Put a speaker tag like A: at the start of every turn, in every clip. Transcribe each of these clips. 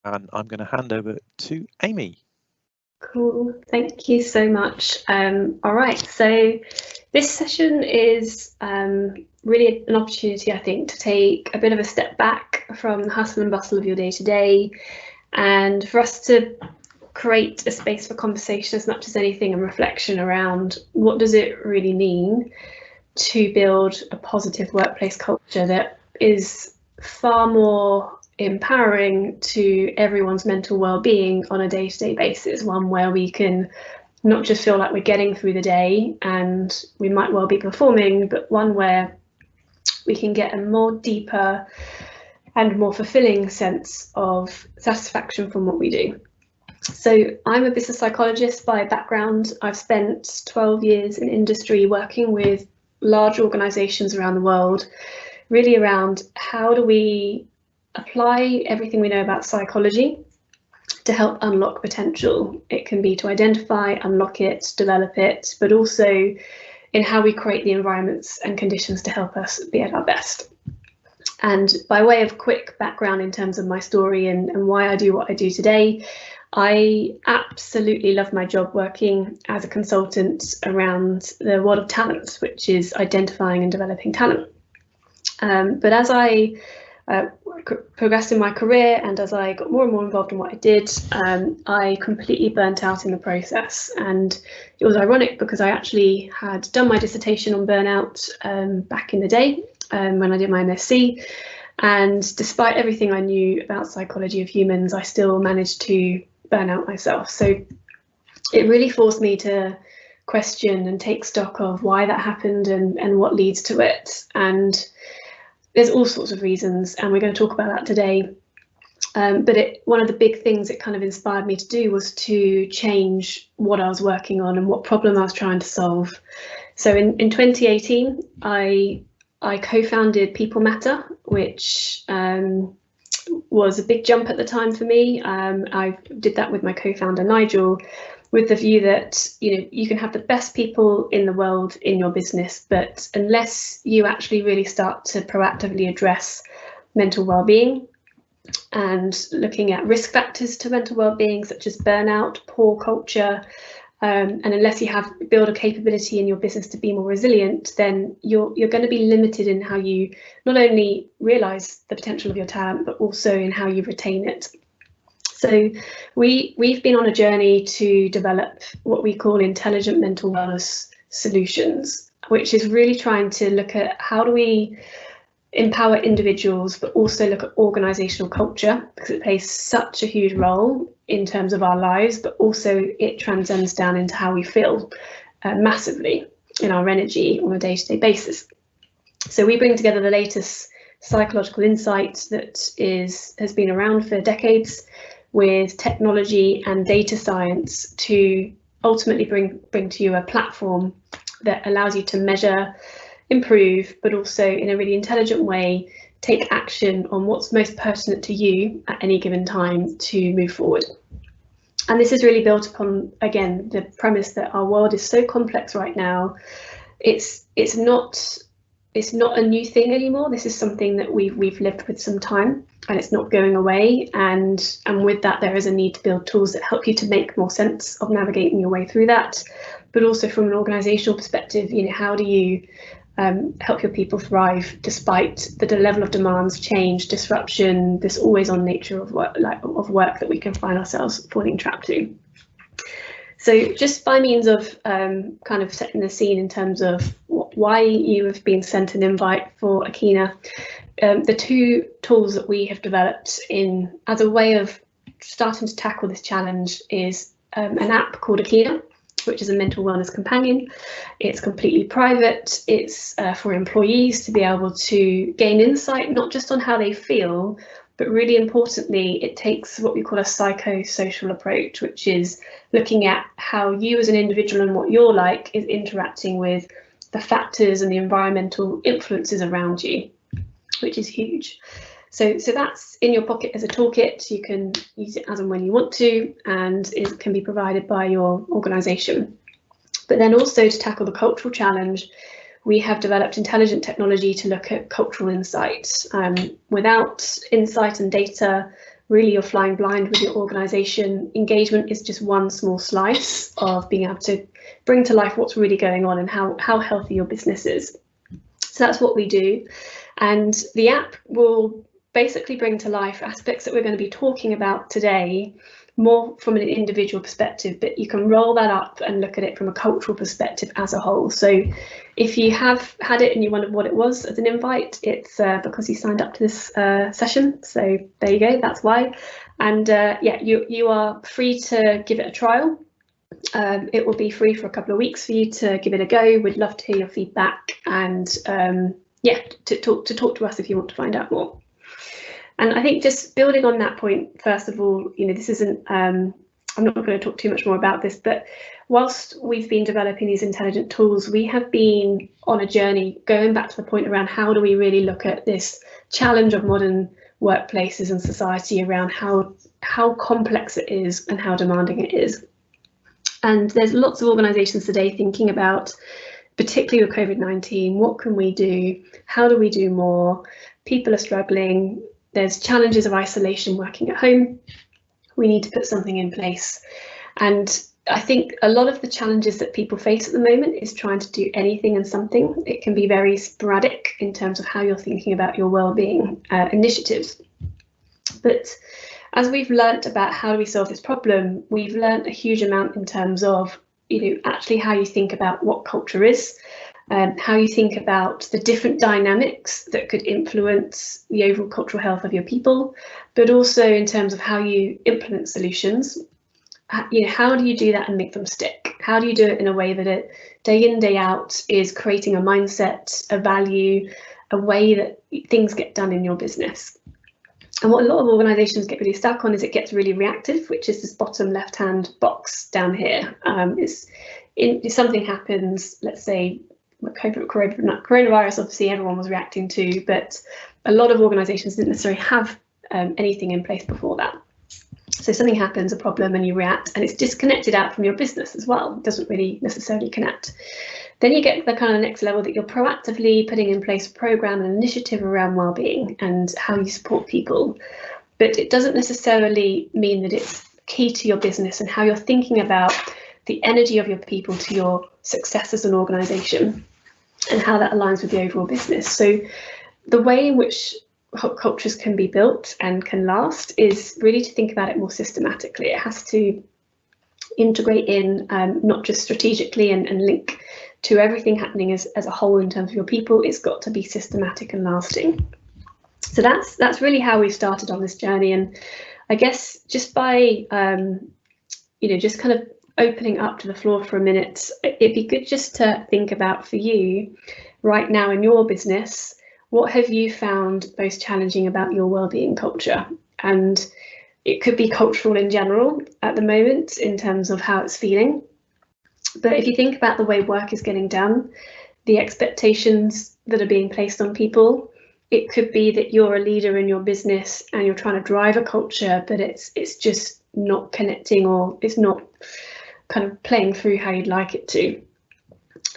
A: and I'm going to hand over to Amy.
B: Cool, thank you so much. All right, so this session is really an opportunity, I think, to take a bit of a step back from the hustle and bustle of your day-to-day, and for us to create a space for conversation as much as anything and reflection around what does it really mean to build a positive workplace culture that is far more empowering to everyone's mental well-being on a day-to-day basis, one where we can not just feel like we're getting through the day and we might well be performing, but one where we can get a more deeper and more fulfilling sense of satisfaction from what we do. So I'm a business psychologist by background. I've spent 12 years in industry working with large organizations around the world, really around how do we apply everything we know about psychology to help unlock potential. It can be to identify, unlock it, develop it, but also in how we create the environments and conditions to help us be at our best. And by way of quick background in terms of my story and why I do what I do today, I absolutely love my job working as a consultant around the world of talent, which is identifying and developing talent. But as I progressed in my career and as I got more and more involved in what I did, I completely burnt out in the process. And it was ironic because I actually had done my dissertation on burnout back in the day when I did my MSc. And despite everything I knew about psychology of humans, I still managed to burn out myself. So it really forced me to question and take stock of why that happened and what leads to it. And there's all sorts of reasons, and we're going to talk about that today. But one of the big things it kind of inspired me to do was to change what I was working on and what problem I was trying to solve. So in 2018, I co-founded People Matter, which was a big jump at the time for me. I did that with my co-founder Nigel, with the view that you can have the best people in the world in your business, but unless you actually really start to proactively address mental well-being and looking at risk factors to mental well-being, such as burnout, poor culture, and unless you build a capability in your business to be more resilient, then you're going to be limited in how you not only realize the potential of your talent, but also in how you retain it. So we've been on a journey to develop what we call intelligent mental wellness solutions, which is really trying to look at how do we empower individuals, but also look at organizational culture, because it plays such a huge role in terms of our lives, but also it transcends down into how we feel massively in our energy on a day-to-day basis. So we bring together the latest psychological insight that has been around for decades with technology and data science to ultimately bring to you a platform that allows you to measure, improve, but also in a really intelligent way, take action on what's most pertinent to you at any given time to move forward. And this is really built upon, again, the premise that our world is so complex right now. It's not a new thing anymore. This is something that we've lived with some time, and it's not going away. And with that, there is a need to build tools that help you to make more sense of navigating your way through that. But also from an organizational perspective, how do you help your people thrive despite the level of demands, change, disruption, this always-on nature of work that we can find ourselves falling trapped to. So just by means of kind of setting the scene in terms of why you have been sent an invite for Okina, the two tools that we have developed as a way of starting to tackle this challenge is an app called Okina, which is a mental wellness companion. It's completely private. It's for employees to be able to gain insight, not just on how they feel, but really importantly, it takes what we call a psychosocial approach, which is looking at how you as an individual and what you're like is interacting with the factors and the environmental influences around you, which is huge. So that's in your pocket as a toolkit. You can use it as and when you want to, and it can be provided by your organisation. But then also to tackle the cultural challenge, we have developed intelligent technology to look at cultural insights. Without insight and data, really you're flying blind with your organisation. Engagement is just one small slice of being able to bring to life what's really going on and how healthy your business is. So that's what we do. And the app will basically bring to life aspects that we're going to be talking about today, more from an individual perspective, but you can roll that up and look at it from a cultural perspective as a whole. So if you have had it and you wondered what it was as an invite, it's because you signed up to this session. So there you go, that's why. And yeah, you are free to give it a trial. It will be free for a couple of weeks for you to give it a go. We'd love to hear your feedback and yeah, to talk to us if you want to find out more. And I think just building on that point, first of all, you know, this isn't, I'm not going to talk too much more about this, but whilst we've been developing these intelligent tools, we have been on a journey going back to the point around how do we really look at this challenge of modern workplaces and society around how complex it is and how demanding it is. And there's lots of organisations today thinking about, particularly with COVID-19, what can we do? How do we do more? People are struggling. There's challenges of isolation, working at home. We need to put something in place. And I think a lot of the challenges that people face at the moment is trying to do anything and something. It can be very sporadic in terms of how you're thinking about your wellbeing initiatives. But as we've learnt about how do we solve this problem, we've learnt a huge amount in terms of, you know, actually how you think about what culture is, how you think about the different dynamics that could influence the overall cultural health of your people, but also in terms of how you implement solutions. You know, how do you do that and make them stick? How do you do it in a way that it day in, day out is creating a mindset, a value, a way that things get done in your business? And what a lot of organisations get really stuck on is it gets really reactive, which is this bottom left-hand box down here. If something happens, let's say coronavirus, obviously everyone was reacting to, but a lot of organisations didn't necessarily have anything in place before that. So something happens, a problem, and you react, and it's disconnected out from your business as well. It doesn't really necessarily connect. Then you get the kind of next level that you're proactively putting in place a program and initiative around wellbeing and how you support people. But it doesn't necessarily mean that it's key to your business and how you're thinking about the energy of your people to your success as an organisation and how that aligns with the overall business. So the way in which cultures can be built and can last is really to think about it more systematically. It has to integrate in, not just strategically and link to everything happening as a whole in terms of your people. It's got to be systematic and lasting. So that's really how we started on this journey. And I guess just by you know, just kind of opening up to the floor for a minute, it'd be good just to think about, for you right now in your business, what have you found most challenging about your wellbeing culture? And it could be cultural in general at the moment in terms of how it's feeling. But if you think about the way work is getting done, the expectations that are being placed on people, it could be that you're a leader in your business and you're trying to drive a culture, but it's just not connecting, or it's not kind of playing through how you'd like it to.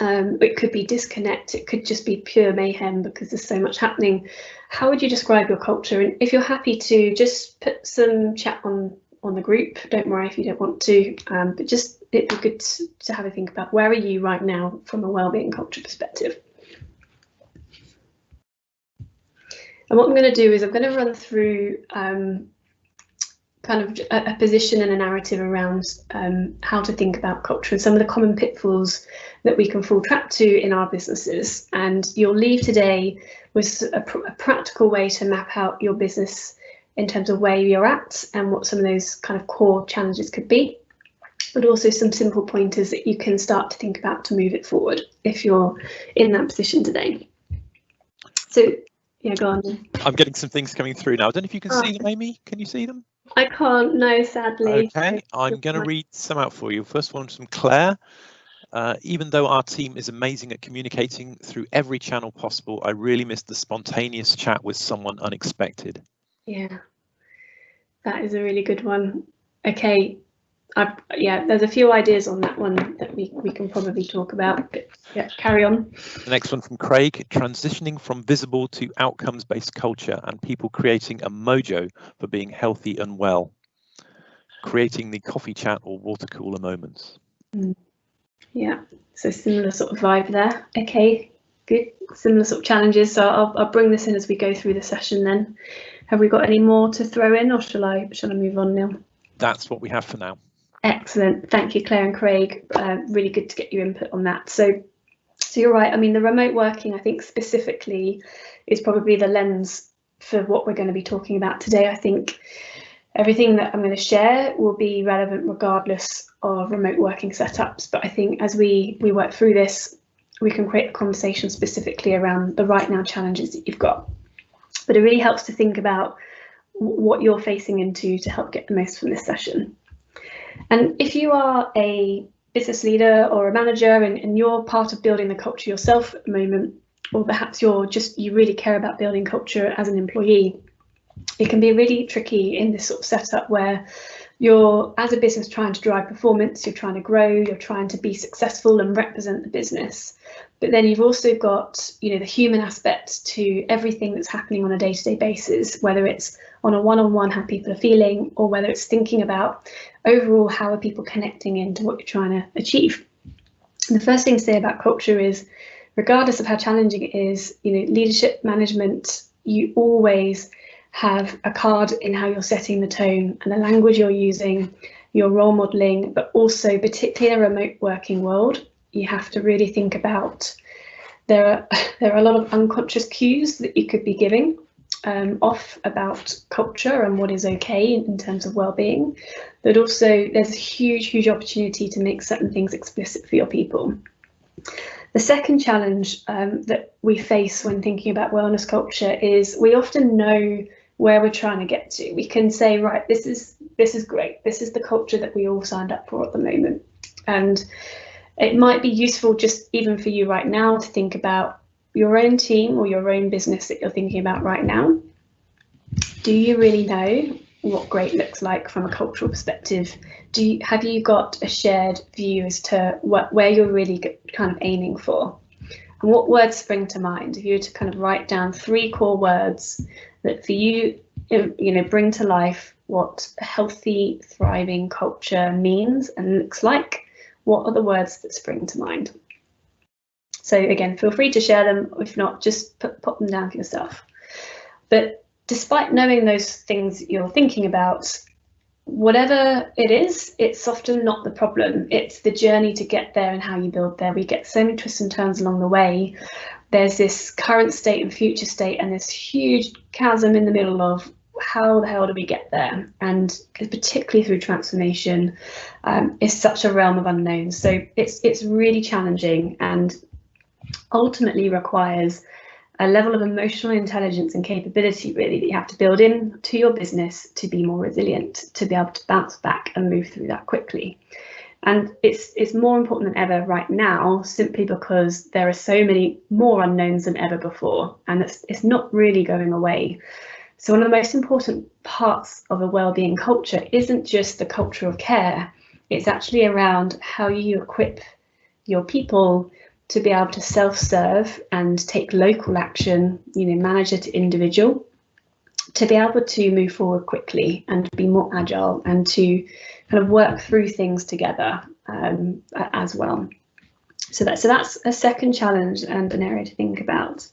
B: It could be disconnect, it could just be pure mayhem because there's so much happening. How would you describe your culture? And if you're happy to, just put some chat on the group. Don't worry if you don't want to, but just it'd be good to have a think about where are you right now from a wellbeing culture perspective. And what I'm going to do is I'm going to run through kind of a position and a narrative around how to think about culture and some of the common pitfalls that we can fall trapped to in our businesses. And you'll leave today with a practical way to map out your business in terms of where you're at and what some of those kind of core challenges could be, but also some simple pointers that you can start to think about to move it forward if you're in that position today. So yeah, go on.
A: I'm getting some things coming through now. I don't know if you can see them, Amy. Can you see them?
B: I can't, no, sadly.
A: Okay, I'm going to read some out for you. First one from Claire. Even though our team is amazing at communicating through every channel possible, I really missed the spontaneous chat with someone unexpected.
B: Yeah, that is a really good one. Okay, yeah, there's a few ideas on that one that we can probably talk about. But yeah, carry on.
A: The next one from Craig: transitioning from visible to outcomes-based culture and people creating a mojo for being healthy and well. Creating the coffee chat or water cooler moments.
B: Yeah, so similar sort of vibe there. Okay, good. Similar sort of challenges. So I'll bring this in as we go through the session then. Have we got any more to throw in, or shall I move on, Neil?
A: That's what we have for now.
B: Excellent. Thank you, Claire and Craig. Really good to get your input on that. So you're right. I mean, the remote working, I think specifically, is probably the lens for what we're going to be talking about today. I think everything that I'm going to share will be relevant regardless of remote working setups. But I think as we work through this, we can create a conversation specifically around the right now challenges that you've got. But it really helps to think about what you're facing into to help get the most from this session. And if you are a business leader or a manager and you're part of building the culture yourself at the moment, or perhaps you really care about building culture as an employee, it can be really tricky in this sort of setup where you're, as a business, trying to drive performance, you're trying to grow, you're trying to be successful and represent the business. But then you've also got, the human aspect to everything that's happening on a day-to-day basis, whether it's on a one-on-one how people are feeling, or whether it's thinking about overall how are people connecting into what you're trying to achieve. And the first thing to say about culture is, regardless of how challenging it is, leadership, management, you always have a card in how you're setting the tone and the language you're using, your role modeling, but also particularly in a remote working world, you have to really think about there are a lot of unconscious cues that you could be giving off about culture and what is okay in terms of well-being, but also there's a huge opportunity to make certain things explicit for your people. The second challenge that we face when thinking about wellness culture is we often know where we're trying to get to. We can say, right, this is great. This is the culture that we all signed up for at the moment. And it might be useful just even for you right now to think about your own team or your own business that you're thinking about right now. Do you really know what great looks like from a cultural perspective? Have you got a shared view as to where you're really kind of aiming for? And what words spring to mind? If you were to kind of write down 3 core words that for you, bring to life what a healthy, thriving culture means and looks like, what are the words that spring to mind? So again, feel free to share them. If not, just pop them down for yourself. But despite knowing those things you're thinking about, whatever it is, it's often not the problem. It's the journey to get there and how you build there. We get so many twists and turns along the way. There's this current state and future state and this huge chasm in the middle of how the hell do we get there? And particularly through transformation, is such a realm of unknown. So it's really challenging and ultimately requires a level of emotional intelligence and capability really that you have to build in to your business to be more resilient, to be able to bounce back and move through that quickly. And it's more important than ever right now, simply because there are so many more unknowns than ever before, and it's not really going away. So one of the most important parts of a wellbeing culture isn't just the culture of care, it's actually around how you equip your people to be able to self-serve and take local action, manager to individual, to be able to move forward quickly and be more agile and to kind of work through things together as well. So that's a second challenge and an area to think about.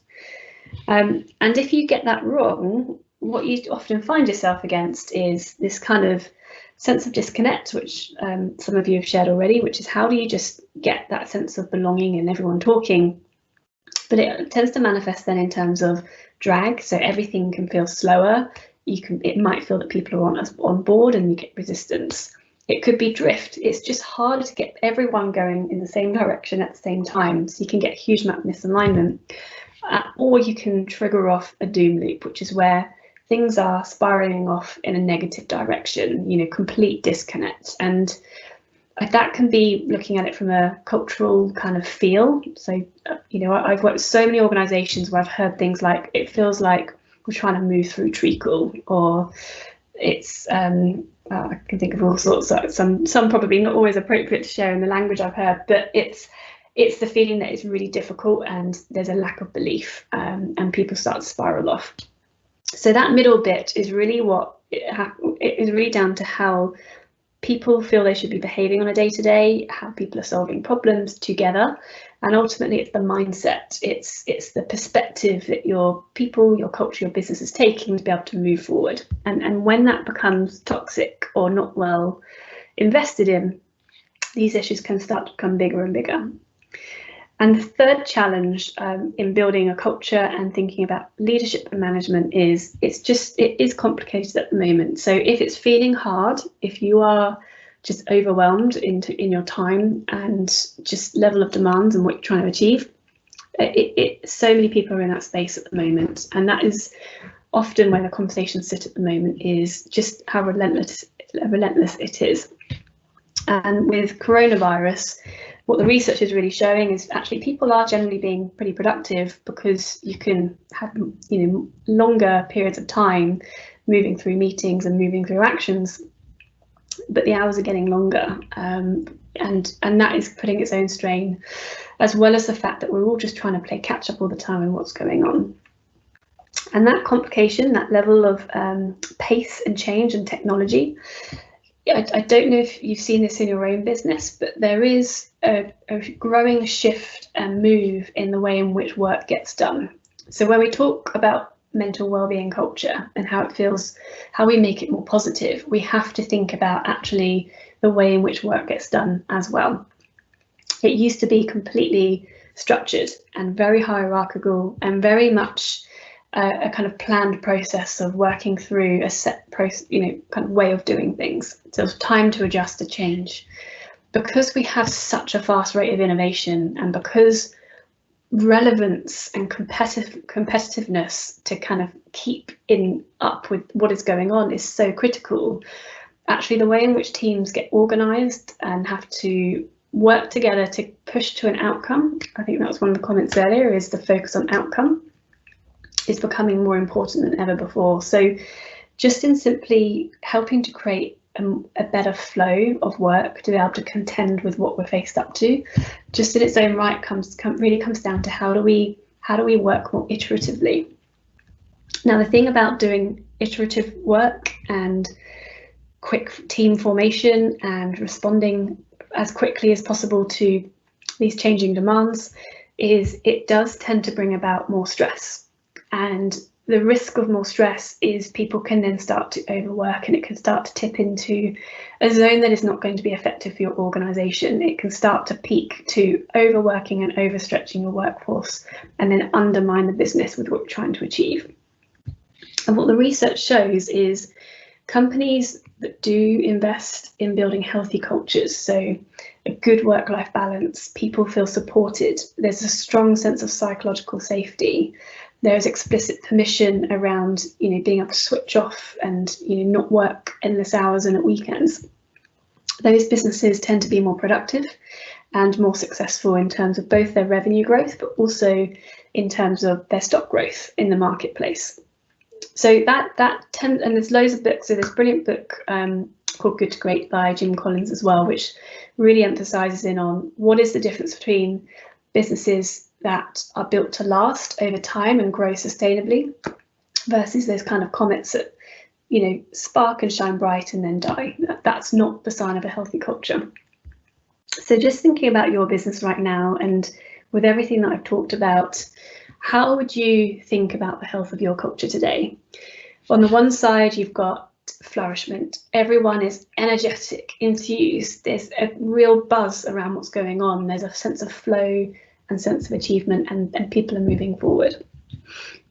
B: And if you get that wrong, what you often find yourself against is this kind of sense of disconnect, which some of you have shared already, which is how do you just get that sense of belonging and everyone talking? But it tends to manifest then in terms of drag, so everything can feel slower. It might feel that people are on board and you get resistance. It could be drift. It's just harder to get everyone going in the same direction at the same time, so you can get a huge amount of misalignment. Or you can trigger off a doom loop, which is where things are spiraling off in a negative direction, complete disconnect. And that can be looking at it from a cultural kind of feel. So, I've worked with so many organizations where I've heard things like, it feels like we're trying to move through treacle, or it's, I can think of all sorts. Some probably not always appropriate to share in the language I've heard, but it's the feeling that it's really difficult and there's a lack of belief, and people start to spiral off. So that middle bit is really it is really down to how people feel they should be behaving on a day-to-day, how people are solving problems together, and ultimately it's the mindset, it's the perspective that your people, your culture, your business is taking to be able to move forward. And when that becomes toxic or not well invested in, these issues can start to become bigger and bigger. And the third challenge in building a culture and thinking about leadership and management is it is complicated at the moment. So if it's feeling hard, if you are just overwhelmed in your time and just level of demands and what you're trying to achieve, so many people are in that space at the moment, and that is often where the conversations sit at the moment, is just how relentless it is. And with coronavirus, what the research is really showing is actually people are generally being pretty productive, because you can have longer periods of time moving through meetings and moving through actions, but the hours are getting longer, and that is putting its own strain, as well as the fact that we're all just trying to play catch up all the time in what's going on. And that complication, that level of pace and change and technology, I don't know if you've seen this in your own business, but there is a growing shift and move in the way in which work gets done. So when we talk about mental wellbeing culture and how it feels, how we make it more positive, we have to think about actually the way in which work gets done as well. It used to be completely structured and very hierarchical and very much a kind of planned process of working through a set process, kind of way of doing things. So it's time to adjust to change. Because we have such a fast rate of innovation, and because relevance and competitiveness to kind of keep up with what is going on is so critical, actually the way in which teams get organised and have to work together to push to an outcome, I think that was one of the comments earlier, is the focus on outcome, is becoming more important than ever before. So just in simply helping to create a better flow of work to be able to contend with what we're faced up to, just in its own right really comes down to how do we work more iteratively. Now, the thing about doing iterative work and quick team formation and responding as quickly as possible to these changing demands is it does tend to bring about more stress. And the risk of more stress is people can then start to overwork, and it can start to tip into a zone that is not going to be effective for your organisation. It can start to peak to overworking and overstretching your workforce, and then undermine the business with what you're trying to achieve. And what the research shows is companies that do invest in building healthy cultures, so a good work-life balance, people feel supported, there's a strong sense of psychological safety, there's explicit permission around being able to switch off and not work endless hours and at weekends. Those businesses tend to be more productive and more successful in terms of both their revenue growth, but also in terms of their stock growth in the marketplace. So and there's loads of books. So there's a brilliant book called Good to Great by Jim Collins as well, which really emphasises on what is the difference between businesses that are built to last over time and grow sustainably versus those kind of comets that spark and shine bright and then die. That's not the sign of a healthy culture. So just thinking about your business right now, and with everything that I've talked about, how would you think about the health of your culture today? On the one side, you've got flourishment. Everyone is energetic, enthused. There's a real buzz around what's going on. There's a sense of flow and sense of achievement, and people are moving forward.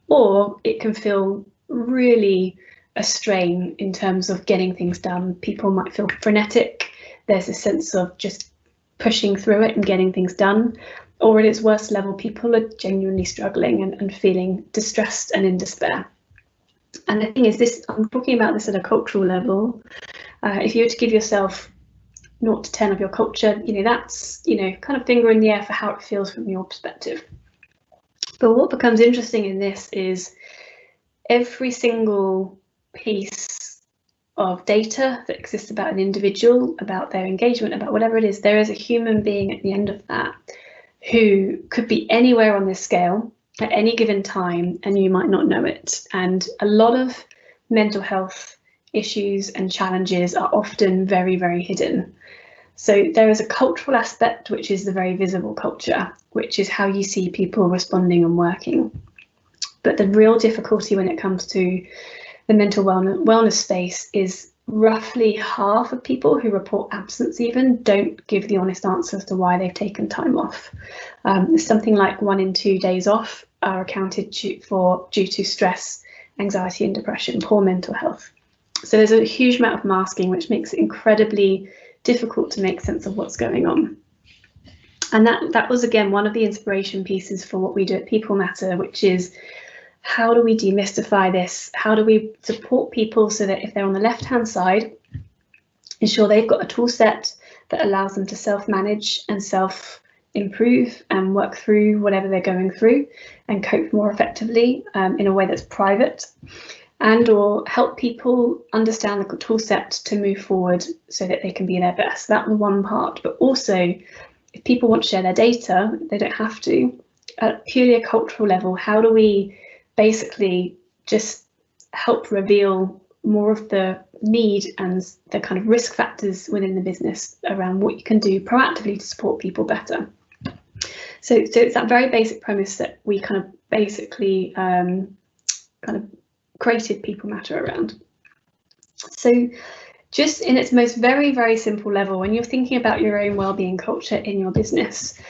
B: Or it can feel really a strain in terms of getting things done. People might feel frenetic. There's a sense of just pushing through it and getting things done. Or at its worst level, people are genuinely struggling and feeling distressed and in despair. And the thing is, I'm talking about this at a cultural level. If you were to give yourself 0 to 10 of your culture, that's, kind of finger in the air for how it feels from your perspective. But what becomes interesting in this is every single piece of data that exists about an individual, about their engagement, about whatever it is, there is a human being at the end of that who could be anywhere on this scale at any given time, and you might not know it. And a lot of mental health issues and challenges are often very, very hidden. So there is a cultural aspect, which is the very visible culture, which is how you see people responding and working. But the real difficulty when it comes to the mental wellness space is roughly half of people who report absence even don't give the honest answer as to why they've taken time off. Something like 1 in 2 days off are accounted for due to stress, anxiety and depression, poor mental health. So there's a huge amount of masking, which makes it incredibly difficult to make sense of what's going on. And that was, again, one of the inspiration pieces for what we do at People Matter, which is, how do we demystify this? How do we support people so that if they're on the left-hand side, ensure they've got a tool set that allows them to self-manage and self-improve and work through whatever they're going through and cope more effectively in a way that's private, and or help people understand the tool set to move forward so that they can be their best. That's one part. But also, if people want to share their data, they don't have to. At purely a cultural level, how do we basically just help reveal more of the need and the kind of risk factors within the business around what you can do proactively to support people better? So it's that very basic premise that we kind of basically kind of created People Matter around. So just in its most very, very simple level, when you're thinking about your own wellbeing culture in your business,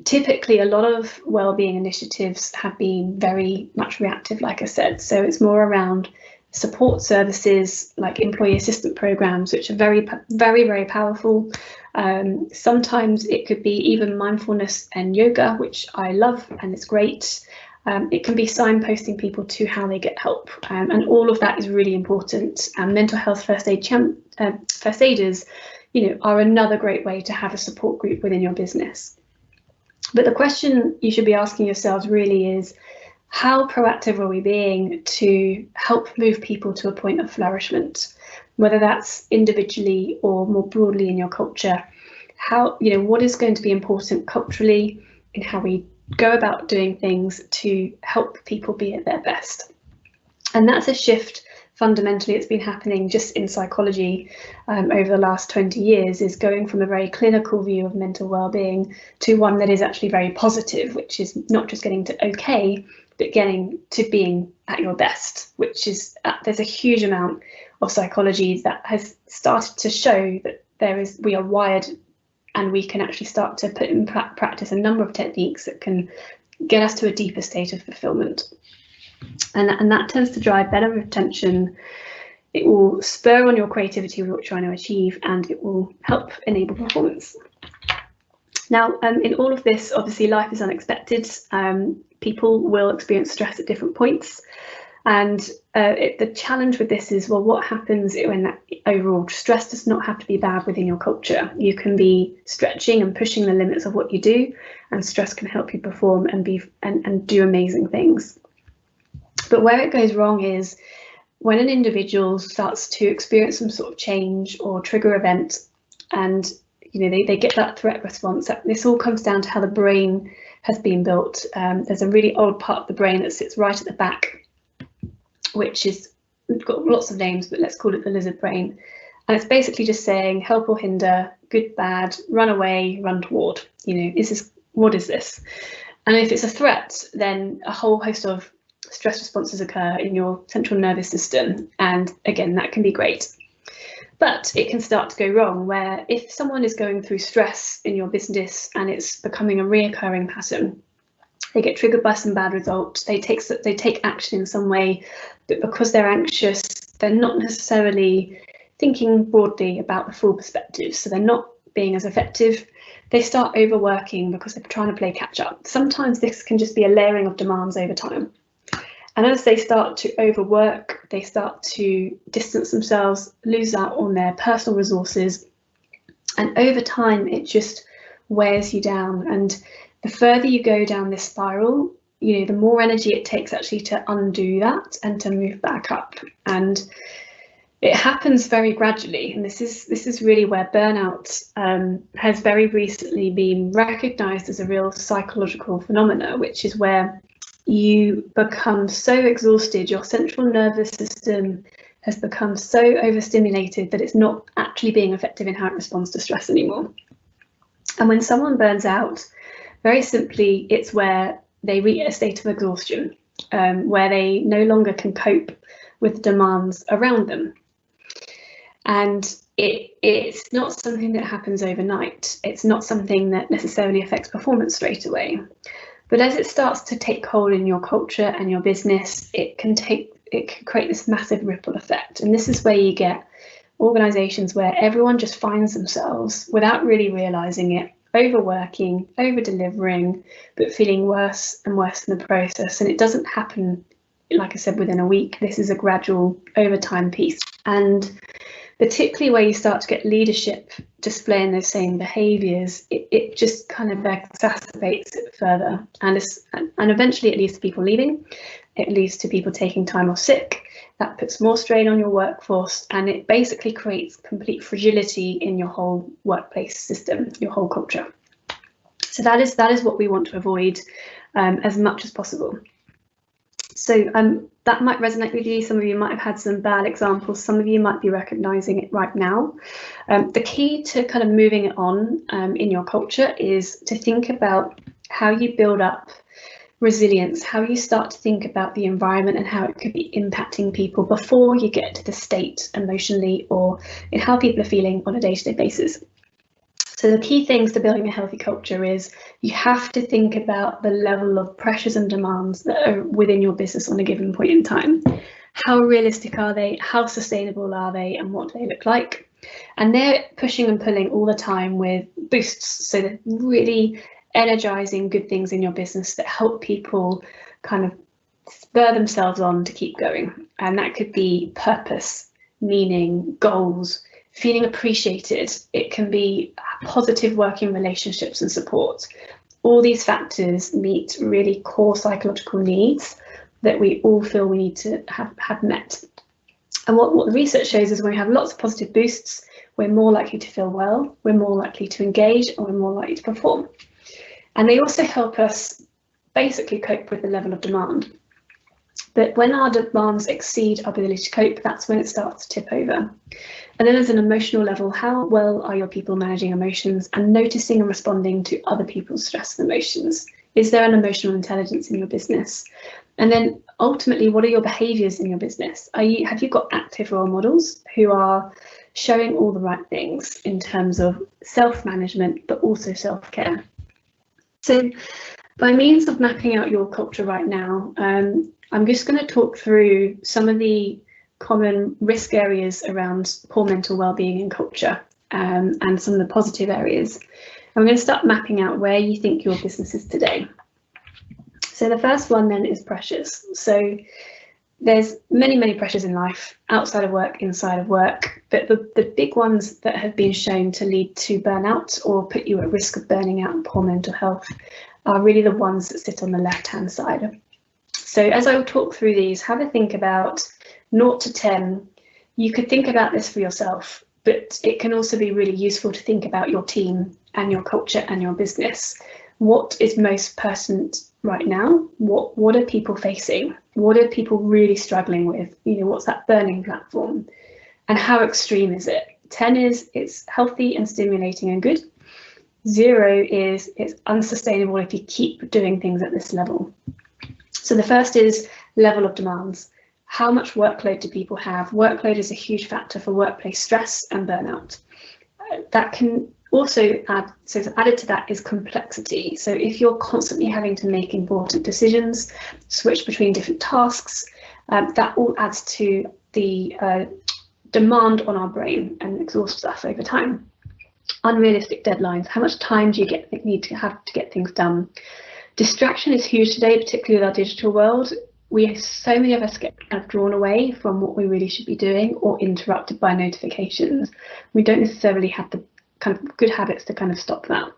B: typically a lot of wellbeing initiatives have been very much reactive, like I said. So it's more around support services like employee assistance programs, which are very, very, very powerful. Sometimes it could be even mindfulness and yoga, which I love and it's great. It can be signposting people to how they get help, and all of that is really important. And mental health first aiders, are another great way to have a support group within your business. But the question you should be asking yourselves really is, how proactive are we being to help move people to a point of flourishment, whether that's individually or more broadly in your culture? How, what is going to be important culturally in how we go about doing things to help people be at their best? And that's a shift. Fundamentally, it's been happening just in psychology over the last 20 years, is going from a very clinical view of mental well-being to one that is actually very positive, which is not just getting to okay, but getting to being at your best, which is, there's a huge amount of psychology that has started to show that we are wired, and we can actually start to put in practice a number of techniques that can get us to a deeper state of fulfillment. And that tends to drive better retention. It will spur on your creativity with what you're trying to achieve, and it will help enable performance. Now, in all of this, obviously life is unexpected. People will experience stress at different points. And the challenge with this is, well, what happens when that overall stress does not have to be bad within your culture? You can be stretching and pushing the limits of what you do, and stress can help you perform and do amazing things. But where it goes wrong is when an individual starts to experience some sort of change or trigger event, and they get that threat response. This all comes down to how the brain has been built. There's a really old part of the brain that sits right at the back, which is got lots of names, but let's call it the lizard brain. And it's basically just saying help or hinder, good, bad, run away, run toward. What is this? And if it's a threat, then a whole host of stress responses occur in your central nervous system. And again, that can be great. But it can start to go wrong, where if someone is going through stress in your business and it's becoming a reoccurring pattern, they get triggered by some bad results, they take action in some way, but because they're anxious, they're not necessarily thinking broadly about the full perspective, so they're not being as effective. They start overworking because they're trying to play catch up. Sometimes this can just be a layering of demands over time. And as they start to overwork, they start to distance themselves, lose out on their personal resources. And over time, it just wears you down. And the further you go down this spiral, the more energy it takes actually to undo that and to move back up. And it happens very gradually, and this is really where burnout has very recently been recognised as a real psychological phenomena, which is where you become so exhausted, your central nervous system has become so overstimulated that it's not actually being effective in how it responds to stress anymore. And when someone burns out, very simply, it's where they reach a state of exhaustion, where they no longer can cope with the demands around them. And it's not something that happens overnight. It's not something that necessarily affects performance straight away. But as it starts to take hold in your culture and your business, it can create this massive ripple effect. And this is where you get organizations where everyone just finds themselves, without really realizing it, overworking, over-delivering, but feeling worse and worse in the process. And it doesn't happen, like I said, within a week. This is a gradual overtime piece. And particularly where you start to get leadership displaying those same behaviours, it just kind of exacerbates it further. And eventually it leads to people leaving. It leads to people taking time off sick. That puts more strain on your workforce, and it basically creates complete fragility in your whole workplace system, your whole culture. So that is what we want to avoid as much as possible. So that might resonate with you. Some of you might have had some bad examples. Some of you might be recognizing it right now. The key to kind of moving it on in your culture is to think about how you build up resilience, how you start to think about the environment and how it could be impacting people before you get to the state emotionally or in how people are feeling on a day-to-day basis. So the key things to building a healthy culture is you have to think about the level of pressures and demands that are within your business on a given point in time. How realistic are they? How sustainable are they? And what do they look like? And they're pushing and pulling all the time with boosts. So they're really energizing good things in your business that help people kind of spur themselves on to keep going. And that could be purpose, meaning, goals, feeling appreciated. It can be positive working relationships and support. All these factors meet really core psychological needs that we all feel we need to have met. And what the research shows is when we have lots of positive boosts, we're more likely to feel well, we're more likely to engage, and we're more likely to perform. And they also help us basically cope with the level of demand. But when our demands exceed our ability to cope, that's when it starts to tip over. And then there's an emotional level. How well are your people managing emotions and noticing and responding to other people's stress and emotions? Is there an emotional intelligence in your business? And then ultimately, what are your behaviours in your business? Have you got active role models who are showing all the right things in terms of self-management, but also self-care? So by means of mapping out your culture right now, I'm just going to talk through some of the common risk areas around poor mental well-being in culture and some of the positive areas. I'm going to start mapping out where you think your business is today. So the first one then is pressures. So there's many pressures in life, outside of work, inside of work, but the big ones that have been shown to lead to burnout or put you at risk of burning out and poor mental health are really the ones that sit on the left-hand side. So as I will talk through these, have a think about 0 to 10. You could think about this for yourself, but it can also be really useful to think about your team and your culture and your business. What is most pertinent right now? What are people facing? What are people really struggling with? What's that burning platform? And how extreme is it? 10 is it's healthy and stimulating and good. 0 is it's unsustainable if you keep doing things at this level. So the first is level of demands. How much workload do people have? Workload is a huge factor for workplace stress and burnout. That can also add, so added to that is complexity. So if you're constantly having to make important decisions, switch between different tasks, that all adds to the demand on our brain and exhausts us over time. Unrealistic deadlines. How much time do you need to have to get things done? Distraction is huge today, particularly with our digital world. So many of us get kind of drawn away from what we really should be doing or interrupted by notifications. We don't necessarily have the kind of good habits to kind of stop that.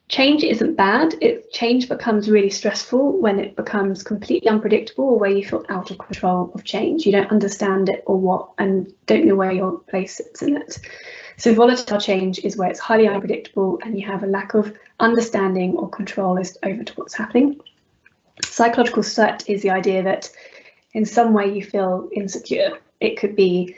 B: Change isn't bad. Change becomes really stressful when it becomes completely unpredictable, or where you feel out of control of change. You don't understand it or what, and don't know where your place sits in it. So volatile change is where it's highly unpredictable and you have a lack of understanding or control over to what's happening. Psychological threat is the idea that in some way you feel insecure. It could be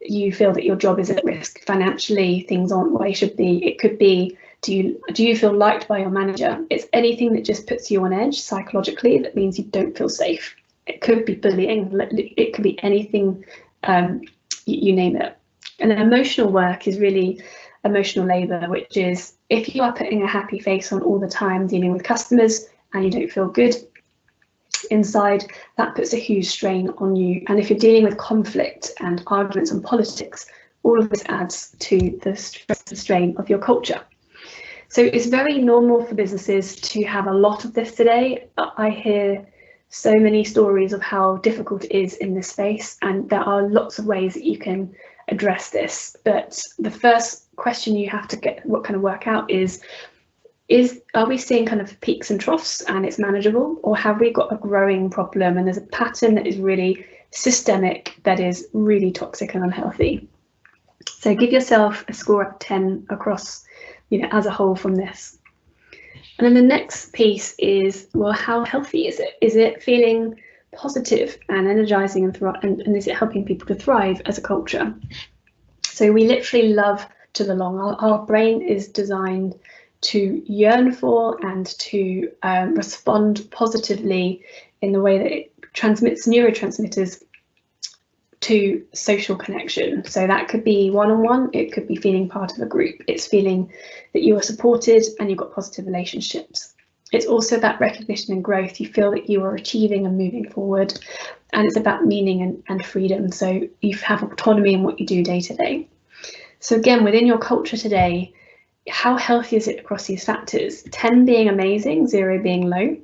B: you feel that your job is at risk financially, things aren't where they should be. It could be, do you feel liked by your manager? It's anything that just puts you on edge psychologically, that means you don't feel safe. It could be bullying, it could be anything, you name it. And then emotional work is really emotional labour, which is if you are putting a happy face on all the time dealing with customers and you don't feel good inside, that puts a huge strain on you. And if you're dealing with conflict and arguments and politics, all of this adds to the stress and strain of your culture. So it's very normal for businesses to have a lot of this today. I hear so many stories of how difficult it is in this space, and there are lots of ways that you can address this. But the first question you have to work out is are we seeing kind of peaks and troughs and it's manageable, or have we got a growing problem and there's a pattern that is really systemic, that is really toxic and unhealthy? So give yourself a score of 10 across, as a whole from this. And then the next piece is, well, how healthy is it? Is it feeling positive and energizing and is it helping people to thrive as a culture? So we literally love to belong. Our brain is designed to yearn for and to respond positively in the way that it transmits neurotransmitters to social connection. So that could be one-on-one, it could be feeling part of a group, it's feeling that you are supported and you've got positive relationships. It's also about recognition and growth. You feel that you are achieving and moving forward, and it's about meaning and freedom. So you have autonomy in what you do day to day. So again, within your culture today, how healthy is it across these factors? 10 being amazing, 0 being low.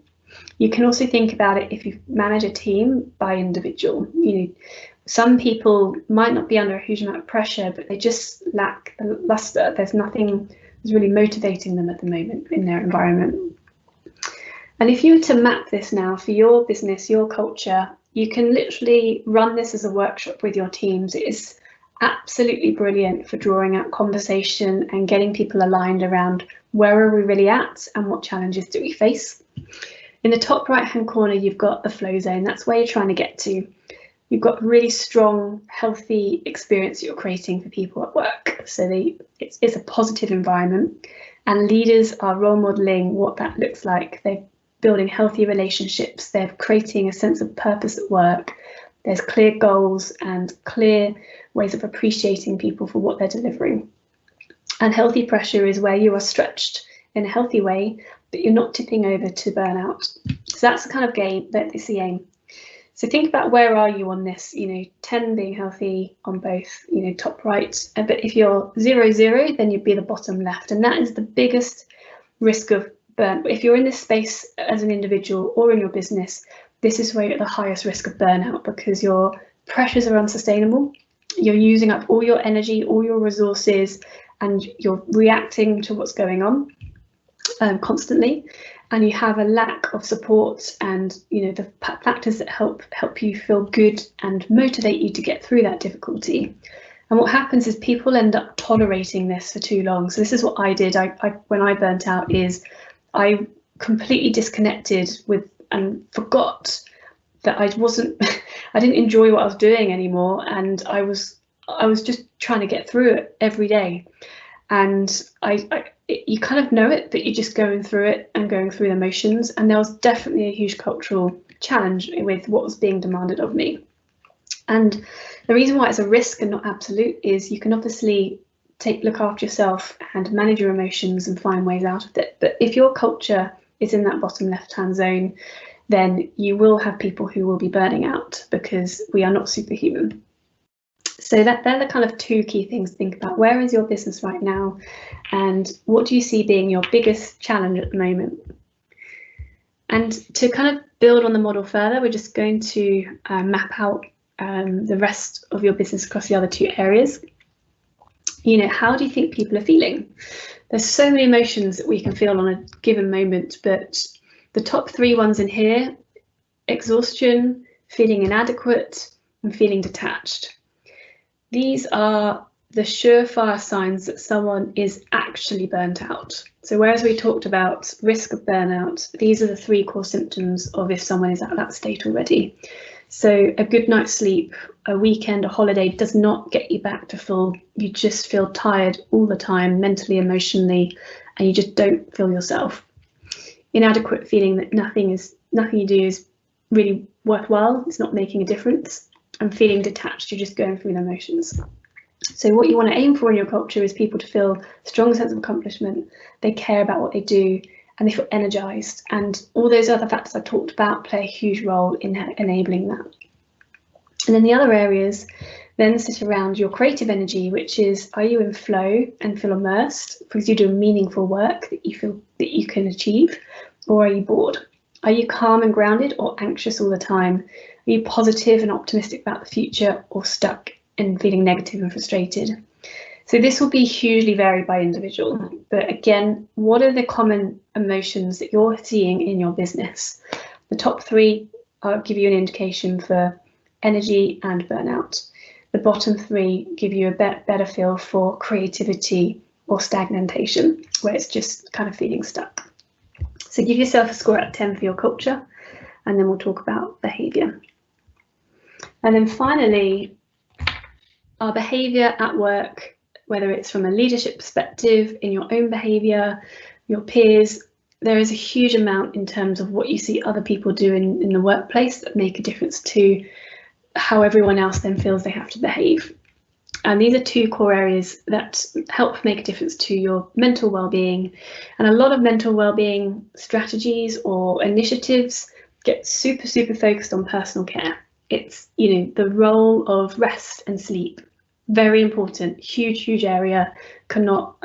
B: You can also think about it if you manage a team by individual. Some people might not be under a huge amount of pressure, but they just lack the luster. There's nothing that's really motivating them at the moment in their environment. And if you were to map this now for your business, your culture, you can literally run this as a workshop with your teams. It is absolutely brilliant for drawing out conversation and getting people aligned around where are we really at and what challenges do we face. In the top right hand corner, you've got the flow zone. That's where you're trying to get to. You've got a really strong, healthy experience that you're creating for people at work. So it's a positive environment, and leaders are role modeling what that looks like. They're building healthy relationships. They're creating a sense of purpose at work. There's clear goals and clear ways of appreciating people for what they're delivering. And healthy pressure is where you are stretched in a healthy way, but you're not tipping over to burnout. So that's the kind of game, that's the aim. So think about where are you on this, 10 being healthy on both, top right. But if you're 0, 0, then you'd be the bottom left. And that is the biggest risk of burn. If you're in this space as an individual or in your business, this is where you're at the highest risk of burnout, because your pressures are unsustainable. You're using up all your energy, all your resources, and you're reacting to what's going on constantly. And you have a lack of support and the factors that help you feel good and motivate you to get through that difficulty. And what happens is people end up tolerating this for too long. So this is what I did. When I burnt out, is I completely disconnected with and forgot that I didn't enjoy what I was doing anymore, and I was just trying to get through it every day. And you kind of know it, but you're just going through it and going through the motions. And there was definitely a huge cultural challenge with what was being demanded of me. And the reason why it's a risk and not absolute is you can obviously look after yourself and manage your emotions and find ways out of it. But if your culture is in that bottom left-hand zone, then you will have people who will be burning out, because we are not superhuman. So they're the kind of two key things to think about. Where is your business right now, and what do you see being your biggest challenge at the moment? And to kind of build on the model further, we're just going to map out the rest of your business across the other two areas. You know, how do you think people are feeling? There's so many emotions that we can feel on a given moment, but the top 3 ones in here: exhaustion, feeling inadequate, and feeling detached. These are the surefire signs that someone is actually burnt out. So whereas we talked about risk of burnout, these are the 3 core symptoms of if someone is at that state already. So a good night's sleep, a weekend, a holiday does not get you back to full. You just feel tired all the time, mentally, emotionally, and you just don't feel yourself. Inadequate, feeling that nothing you do is really worthwhile, it's not making a difference. And feeling detached, you're just going through the motions. So what you want to aim for in your culture is people to feel a strong sense of accomplishment, they care about what they do, and they feel energized. And all those other factors I talked about play a huge role in enabling that. And then the other areas then sit around your creative energy, which is, are you in flow and feel immersed because you do meaningful work that you feel that you can achieve, or are you bored? Are you calm and grounded or anxious all the time? Are you positive and optimistic about the future, or stuck and feeling negative and frustrated? So this will be hugely varied by individual, but again, what are the common emotions that you're seeing in your business? The top 3 give you an indication for energy and burnout. The bottom 3 give you a better feel for creativity or stagnation, where it's just kind of feeling stuck. So give yourself a score out of 10 for your culture, and then we'll talk about behaviour. And then finally, our behaviour at work, whether it's from a leadership perspective, in your own behaviour, your peers, there is a huge amount in terms of what you see other people do in the workplace that make a difference to how everyone else then feels they have to behave. And these are 2 core areas that help make a difference to your mental well-being. And a lot of mental well-being strategies or initiatives get super focused on personal care. It's, you know, the role of rest and sleep, very important, huge area. Cannot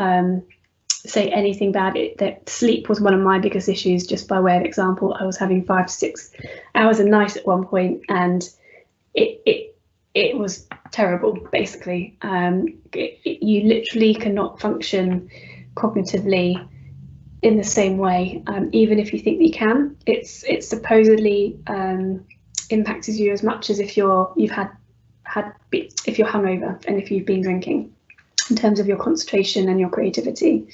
B: say anything bad. That sleep was one of my biggest issues. Just by way of example, I was having 5 to 6 hours a night at one point, and it was terrible. Basically, you literally cannot function cognitively in the same way, even if you think that you can. It supposedly impacts you as much as if you're hungover and if you've been drinking, in terms of your concentration and your creativity.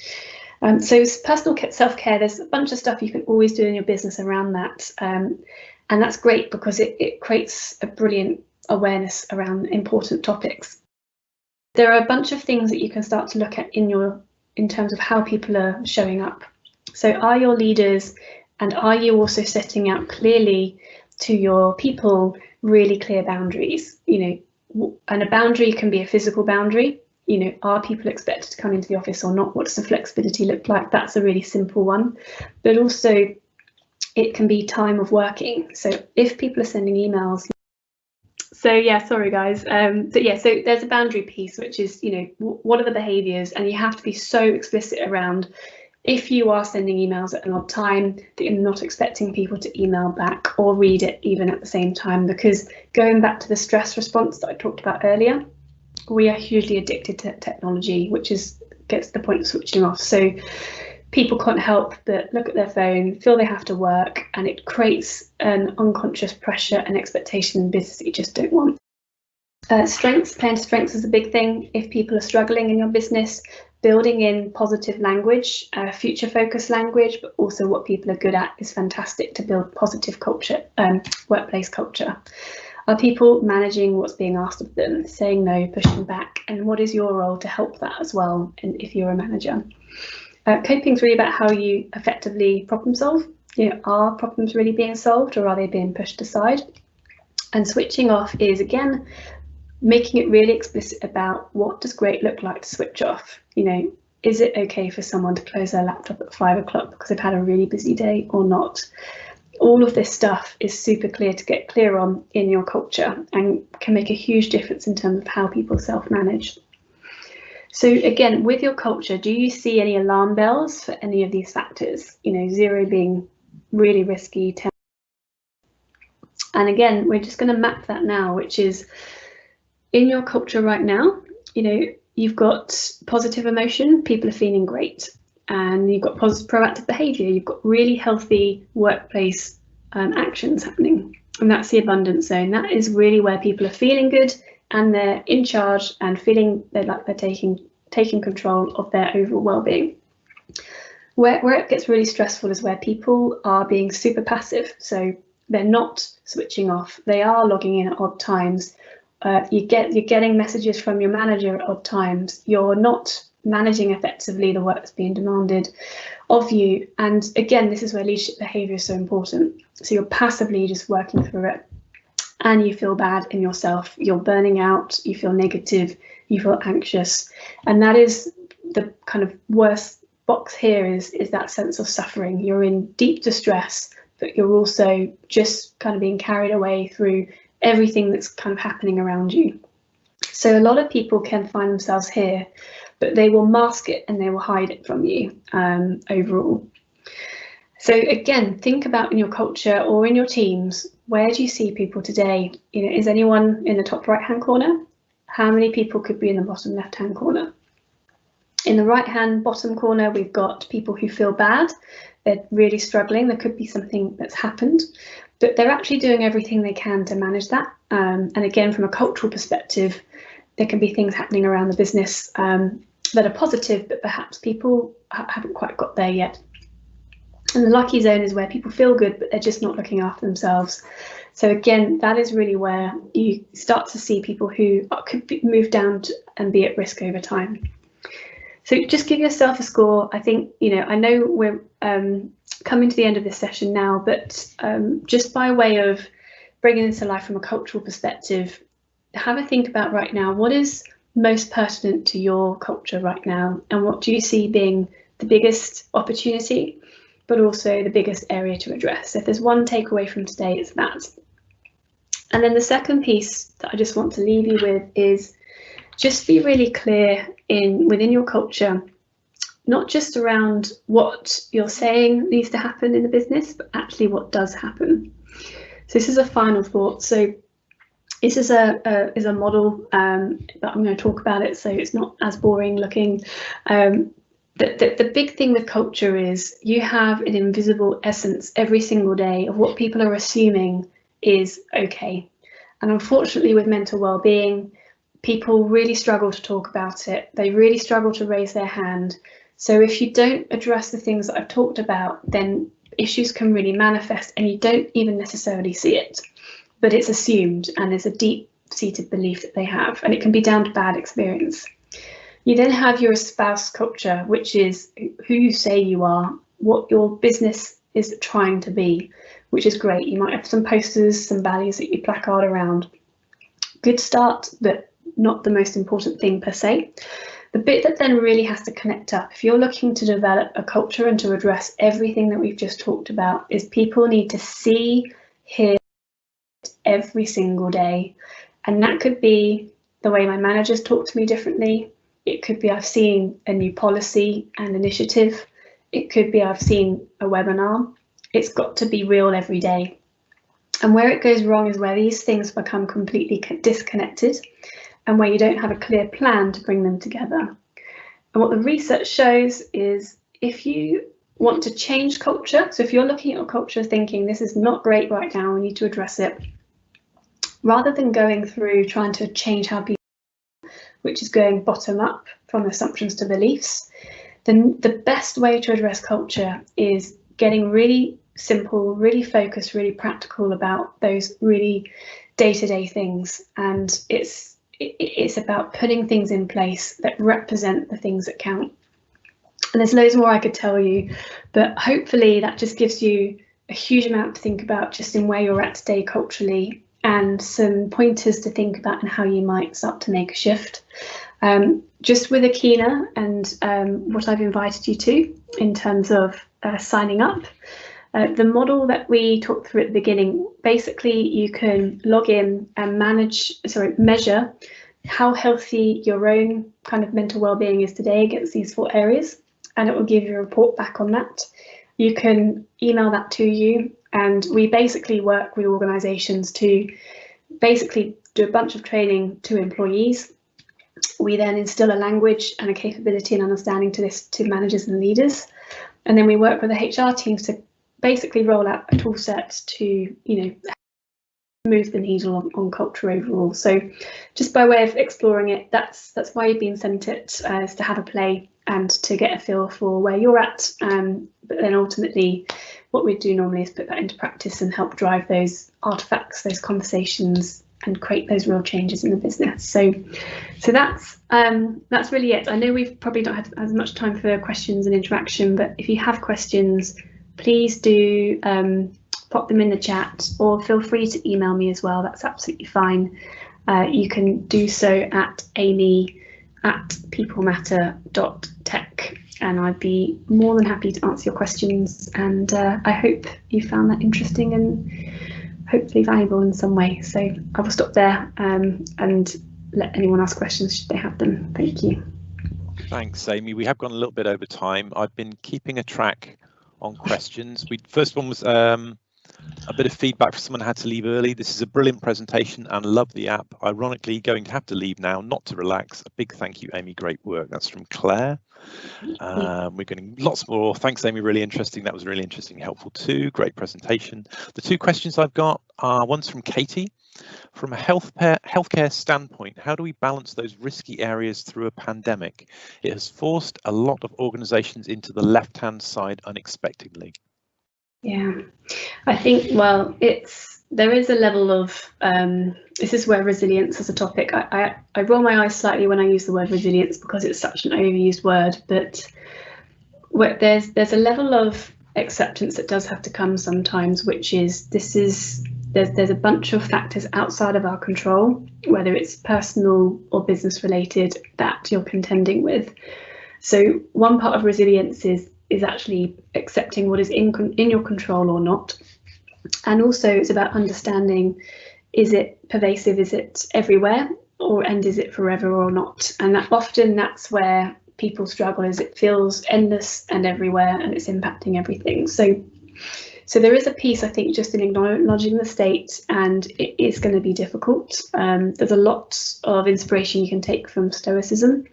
B: So personal self-care, there's a bunch of stuff you can always do in your business around that, and that's great because it creates a brilliant awareness around important topics. There are a bunch of things that you can start to look at in terms of how people are showing up. So are your leaders, and are you also setting out clearly to your people really clear boundaries? You know, and a boundary can be a physical boundary. You know, are people expected to come into the office or not? What does the flexibility look like? That's a really simple one. But also it can be time of working. So if people are sending emails. So yeah, sorry guys. So there's a boundary piece, which is, you know, what are the behaviours, and you have to be so explicit around, if you are sending emails at an odd time, that you're not expecting people to email back or read it even at the same time, because going back to the stress response that I talked about earlier, we are hugely addicted to technology, which gets to the point of switching off. So people can't help but look at their phone, feel they have to work, and it creates an unconscious pressure and expectation in business that you just don't want. Strengths, playing to strengths is a big thing. If people are struggling in your business, building in positive language, future focused language, but also what people are good at is fantastic to build positive culture, workplace culture. Are people managing what's being asked of them, saying no, pushing back, and what is your role to help that as well? And if you're a manager, coping is really about how you effectively problem solve. You know, are problems really being solved, or are they being pushed aside? And switching off is, again, making it really explicit about what does great look like to switch off. You know, is it okay for someone to close their laptop at 5 o'clock because they've had a really busy day or not? All of this stuff is super clear to get clear on in your culture, and can make a huge difference in terms of how people self-manage. So again, with your culture, do you see any alarm bells for any of these factors? You know, 0 being really risky, 10. And again, we're just going to map that now, which is in your culture right now. You know, you've got positive emotion, people are feeling great, and you've got positive proactive behaviour, you've got really healthy workplace actions happening, and that's the abundance zone. That is really where people are feeling good and they're in charge and feeling like they're taking control of their overall well-being. Where it gets really stressful is where people are being super passive, so they're not switching off, they are logging in at odd times. You're getting messages from your manager at odd times, you're not managing effectively the work that's being demanded of you. And again, this is where leadership behaviour is so important. So you're passively just working through it and you feel bad in yourself, you're burning out, you feel negative, you feel anxious. And that is the kind of worst box here, is that sense of suffering. You're in deep distress, but you're also just kind of being carried away through everything that's kind of happening around you. So a lot of people can find themselves here, but they will mask it and they will hide it from you overall. So again, think about in your culture or in your teams, where do you see people today? You know, is anyone in the top right hand corner? How many people could be in the bottom left hand corner? In the right hand bottom corner, we've got people who feel bad. They're really struggling. There could be something that's happened, but they're actually doing everything they can to manage that. And again, from a cultural perspective, there can be things happening around the business that are positive, but perhaps people haven't quite got there yet. And the lucky zone is where people feel good, but they're just not looking after themselves. So again, that is really where you start to see people who could move down and be at risk over time. So just give yourself a score. I think, you know, I know we're coming to the end of this session now, but just by way of bringing this to life from a cultural perspective, have a think about right now, what is most pertinent to your culture right now, and what do you see being the biggest opportunity, but also the biggest area to address? If there's one takeaway from today, it's that. And then the second piece that I just want to leave you with is just be really clear within your culture, not just around what you're saying needs to happen in the business, but actually what does happen. So this is a final thought. So this is a model, but I'm going to talk about it so it's not as boring looking. The big thing with culture is you have an invisible essence every single day of what people are assuming is okay. And unfortunately, with mental well-being, people really struggle to talk about it. They really struggle to raise their hand. So if you don't address the things that I've talked about, then issues can really manifest and you don't even necessarily see it, but it's assumed and there's a deep-seated belief that they have, and it can be down to bad experience. You then have your espoused culture, which is who you say you are, what your business is trying to be, which is great. You might have some posters, some values that you placard around. Good start, but not the most important thing per se. The bit that then really has to connect up, if you're looking to develop a culture and to address everything that we've just talked about, is people need to see, hear every single day. And that could be the way my managers talk to me differently. It could be I've seen a new policy and initiative. It could be I've seen a webinar. It's got to be real every day. And where it goes wrong is where these things become completely disconnected and where you don't have a clear plan to bring them together. And what the research shows is if you want to change culture, so if you're looking at your culture thinking this is not great right now, we need to address it, rather than going through trying to change how people, which is going bottom up from assumptions to beliefs, then the best way to address culture is getting really simple, really focused, really practical about those really day-to-day things. And it's about putting things in place that represent the things that count. And there's loads more I could tell you, but hopefully that just gives you a huge amount to think about just in where you're at today culturally, and some pointers to think about and how you might start to make a shift. Just with Okina and what I've invited you to in terms of signing up, the model that we talked through at the beginning, basically you can log in and measure how healthy your own kind of mental well-being is today against these 4 areas, and it will give you a report back on that. You can email that to you, and we basically work with organisations to basically do a bunch of training to employees We then instill a language and a capability and understanding to this to managers and leaders. And then we work with the HR teams to basically roll out a tool set to, move the needle on culture overall. So just by way of exploring it, that's why you've been sent it, is to have a play and to get a feel for where you're at. But then ultimately what we do normally is put that into practice and help drive those artifacts, those conversations, and create those real changes in the business. So that's really it. I know we've probably not had as much time for questions and interaction, but if you have questions, please do pop them in the chat, or feel free to email me as well. That's absolutely fine. You can do so at amy@peoplematter.tech, and I'd be more than happy to answer your questions. And I hope you found that interesting and hopefully valuable in some way. So I will stop there and let anyone ask questions should they have them. Thank you.
A: Thanks, Amy. We have gone a little bit over time. I've been keeping a track on questions. First one was a bit of feedback for someone who had to leave early. This is a brilliant presentation and love the app. Ironically, going to have to leave now, not to relax. A big thank you, Amy. Great work. That's from Claire. We're getting lots more. Thanks, Amy. Really interesting. That was really interesting, helpful too. Great presentation. The two questions I've got are, one's from Katie. From a healthcare standpoint, how do we balance those risky areas through a pandemic? It has forced a lot of organisations into the left-hand side unexpectedly.
B: Yeah, I think, well, there is a level of, this is where resilience as a topic, I roll my eyes slightly when I use the word resilience because it's such an overused word, but there's a level of acceptance that does have to come sometimes, which is there's a bunch of factors outside of our control, whether it's personal or business related, that you're contending with. So one part of resilience is actually accepting what is in your control or not. And also it's about understanding, is it pervasive, is it everywhere, and is it forever or not? And that's where people struggle, is it feels endless and everywhere and it's impacting everything. So there is a piece, I think, just in acknowledging the state, and it is going to be difficult. There's a lot of inspiration you can take from Stoicism.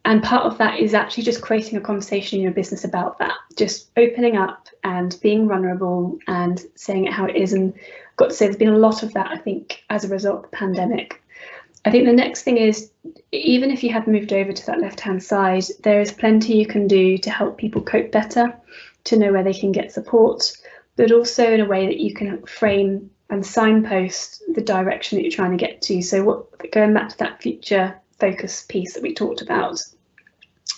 B: And part of that is actually just creating a conversation in your business about that, just opening up and being vulnerable and saying it how it is. And I've got to say, there's been a lot of that, I think, as a result of the pandemic. I think the next thing is, even if you have moved over to that left-hand side, there is plenty you can do to help people cope better, to know where they can get support, but also in a way that you can frame and signpost the direction that you're trying to get to. So going back to that future focus piece that we talked about,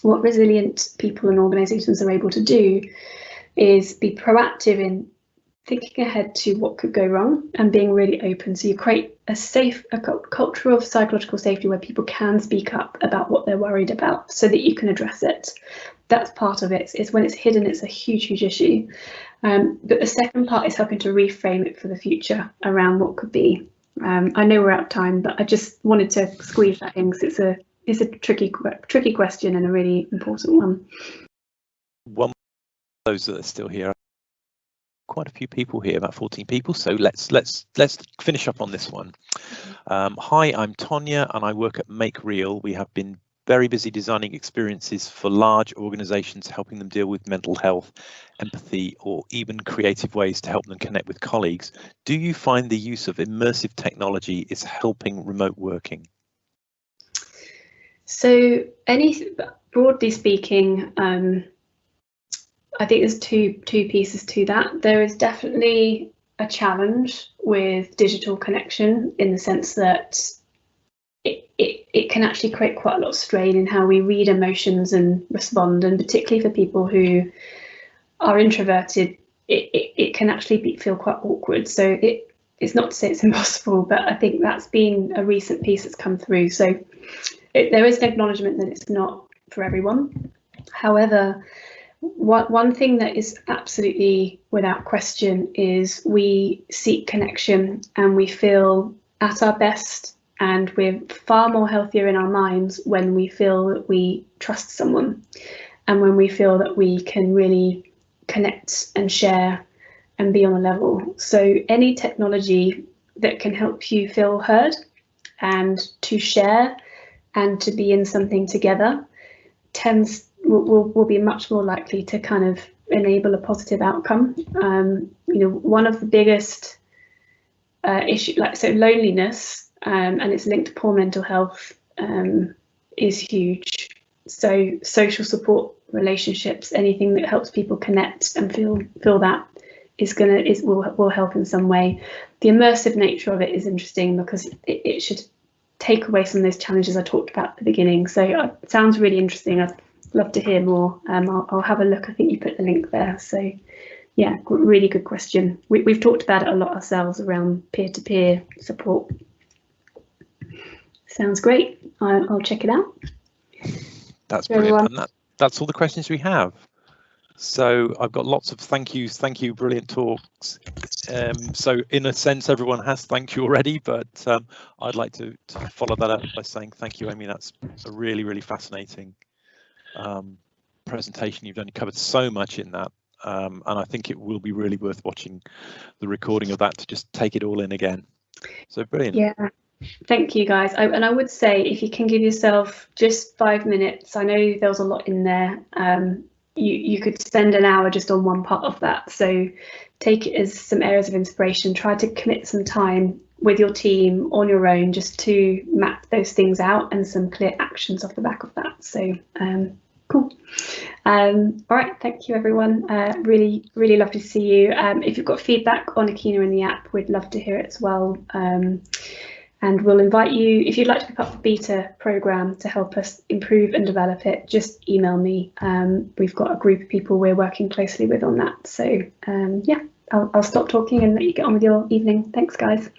B: what resilient people and organisations are able to do is be proactive in thinking ahead to what could go wrong and being really open. So you create a culture of psychological safety where people can speak up about what they're worried about so that you can address it. That's part of it. It's when it's hidden, it's a huge issue. But the second part is helping to reframe it for the future around what could be. I know we're out of time, but I just wanted to squeeze that in because it's a tricky question and a really important one.
A: One of those that are still here, quite a few people here, about 14 people. So let's finish up on this one. Hi, I'm Tonya and I work at Make Real. We have been very busy designing experiences for large organizations, helping them deal with mental health, empathy, or even creative ways to help them connect with colleagues. Do you find the use of immersive technology is helping remote working?
B: So broadly speaking, I think there's two pieces to that. There is definitely a challenge with digital connection in the sense that it can actually create quite a lot of strain in how we read emotions and respond, and particularly for people who are introverted, it can actually feel quite awkward. So it's not to say it's impossible, but I think that's been a recent piece that's come through. So there is an acknowledgement that it's not for everyone. However, one thing that is absolutely without question is we seek connection and we feel at our best, and we're far more healthier in our minds when we feel that we trust someone and when we feel that we can really connect and share and be on a level. So any technology that can help you feel heard and to share and to be in something together will be much more likely to kind of enable a positive outcome. One of the biggest issues, loneliness, and it's linked to poor mental health, is huge. So social support, relationships, anything that helps people connect and feel that will help in some way. The immersive nature of it is interesting because it should take away some of those challenges I talked about at the beginning. So it sounds really interesting. I'd love to hear more. I'll have a look. I think you put the link there. So yeah, really good question. We've talked about it a lot ourselves around peer-to-peer support. Sounds great. I'll check it out.
A: That's brilliant. And that's all the questions we have. So I've got lots of thank yous. Thank you, brilliant talks. So in a sense, everyone has thanked you already, but I'd like to follow that up by saying thank you, Amy. That's a really, really fascinating presentation you've done. You covered so much in that, and I think it will be really worth watching the recording of that to just take it all in again. So brilliant.
B: Yeah. Thank you, guys. And I would say if you can give yourself just 5 minutes, I know there was a lot in there. You could spend an hour just on one part of that. So take it as some areas of inspiration. Try to commit some time with your team on your own just to map those things out and some clear actions off the back of that. So cool. All right, thank you, everyone. Really, really lovely to see you. If you've got feedback on Okina in the app, we'd love to hear it as well. And we'll invite you, if you'd like to be part of the beta program to help us improve and develop it, just email me. We've got a group of people we're working closely with on that. So yeah, I'll stop talking and let you get on with your evening. Thanks, guys.